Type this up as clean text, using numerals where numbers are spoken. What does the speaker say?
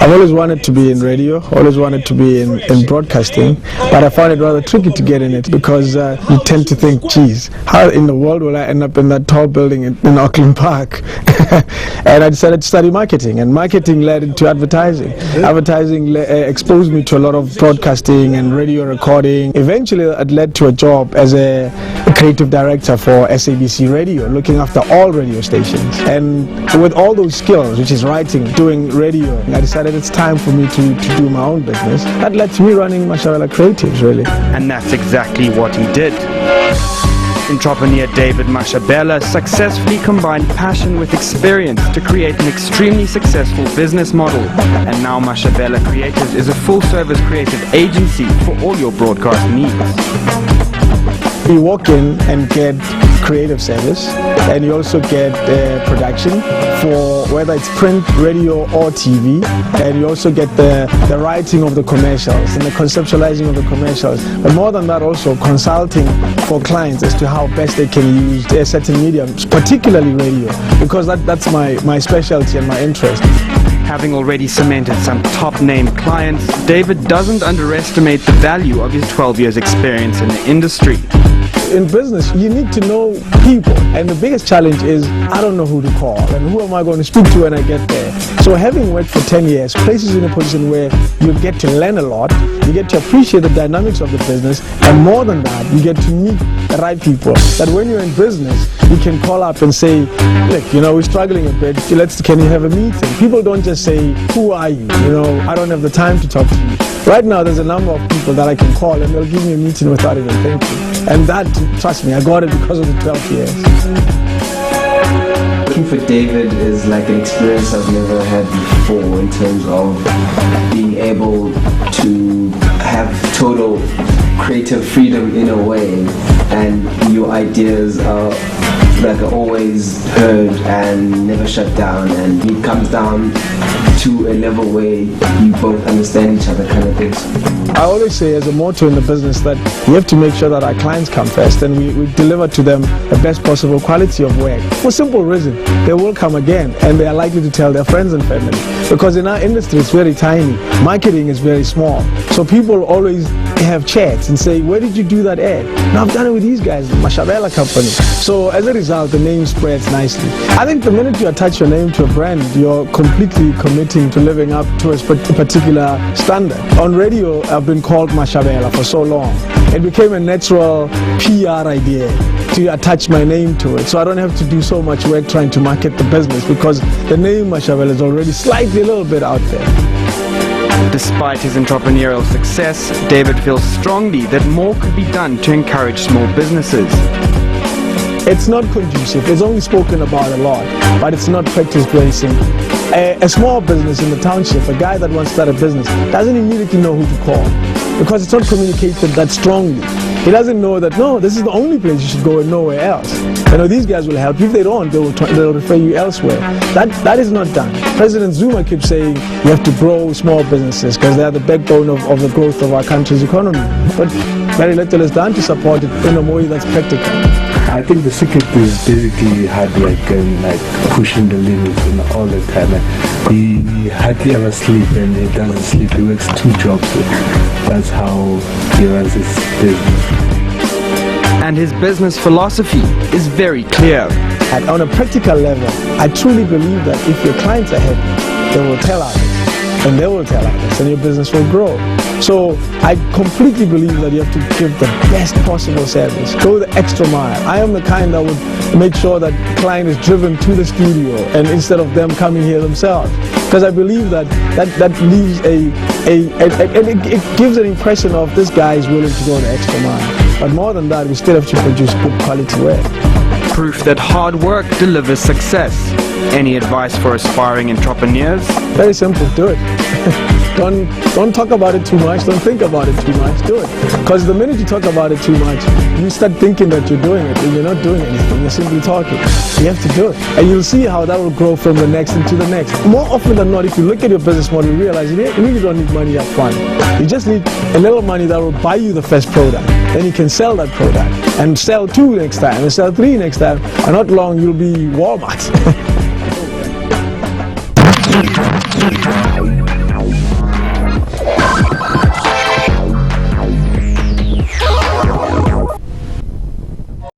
I've always wanted to be in radio, always wanted to be in broadcasting, but I found it rather tricky to get in it because you tend to think, geez, how in the world will I end up in that tall building in Auckland Park? And I decided to study marketing, and marketing led into advertising. Advertising exposed me to a lot of broadcasting and radio recording. Eventually, it led to a job as a creative director for SABC Radio, looking after all radio stations. And with all those skills, which is writing, doing radio, I decided it's time for me to do my own business. That led to me running Mashabela Creatives, really. And that's exactly what he did. Entrepreneur David Mashabela successfully combined passion with experience to create an extremely successful business model. And now Mashabela Creatives is a full-service creative agency for all your broadcast needs. You walk in and get creative service, and you also get production for whether it's print, radio or TV, and you also get the writing of the commercials and the conceptualizing of the commercials. But more than that, also consulting for clients as to how best they can use certain mediums, particularly radio, because that's my specialty and my interest. Having already cemented some top-name clients, David doesn't underestimate the value of his 12 years experience in the industry. In business, you need to know people, and the biggest challenge is I don't know who to call and who am I going to speak to when I get there. So having worked for 10 years places you in a position where you get to learn a lot, you get to appreciate the dynamics of the business, and more than that, you get to meet the right people. That when you're in business, you can call up and say, look, we're struggling a bit, can you have a meeting? People don't just say, who are you? I don't have the time to talk to you. Right now, there's a number of people that I can call and they'll give me a meeting without even thinking. And that, trust me, I got it because of the 12 years. Working for David is like an experience I've never had before in terms of being able to have total creative freedom in a way, and your ideas are always heard and never shut down, and it comes down to a level where you both understand each other, kind of things. I always say as a motto in the business that we have to make sure that our clients come first and we deliver to them the best possible quality of work. For simple reason, they will come again and they are likely to tell their friends and family. Because in our industry it's very tiny, marketing is very small. So people always have chats and say, where did you do that ad? No, I've done it with these guys, the Mashabela company. So as a result, the name spreads nicely. I think the minute you attach your name to a brand, you're completely committing to living up to a particular standard. On radio, I've been called Mashabela for so long. It became a natural PR idea to attach my name to it, so I don't have to do so much work trying to market the business because the name Mashabela is already slightly a little bit out there. Despite his entrepreneurial success, David feels strongly that more could be done to encourage small businesses. It's not conducive, it's only spoken about a lot, but it's not practiced very simply. A small business in the township, a guy that wants to start a business, doesn't immediately know who to call because it's not communicated that strongly. He doesn't know that, no, this is the only place you should go and nowhere else. These guys will help you. If they don't, they'll refer you elsewhere. That is not done. President Zuma keeps saying you have to grow small businesses because they are the backbone of the growth of our country's economy. But very little is done to support it in a way that's practical. I think the secret is basically hard work and pushing the limits and all the time. He hardly ever sleeps, and he doesn't sleep. He works 2 jobs. That's how he runs his business. And his business philosophy is very clear. And on a practical level, I truly believe that if your clients are happy, they will tell others, and they will tell others, and your business will grow. So I completely believe that you have to give the best possible service. Go the extra mile. I am the kind that would make sure that the client is driven to the studio and instead of them coming here themselves. Because I believe that leaves it gives an impression of this guy is willing to go the extra mile. But more than that, we still have to produce good quality work. Proof that hard work delivers success. Any advice for aspiring entrepreneurs? Very simple, do it. Don't talk about it too much, don't think about it too much, do it. Because the minute you talk about it too much, you start thinking that you're doing it and you're not doing anything, you're simply talking. You have to do it. And you'll see how that will grow from the next into the next. More often than not, if you look at your business model, you realize you really don't need money up front. You just need a little money that will buy you the first product. Then you can sell that product and sell 2 next time and sell 3 next time. And not long, you'll be Walmart.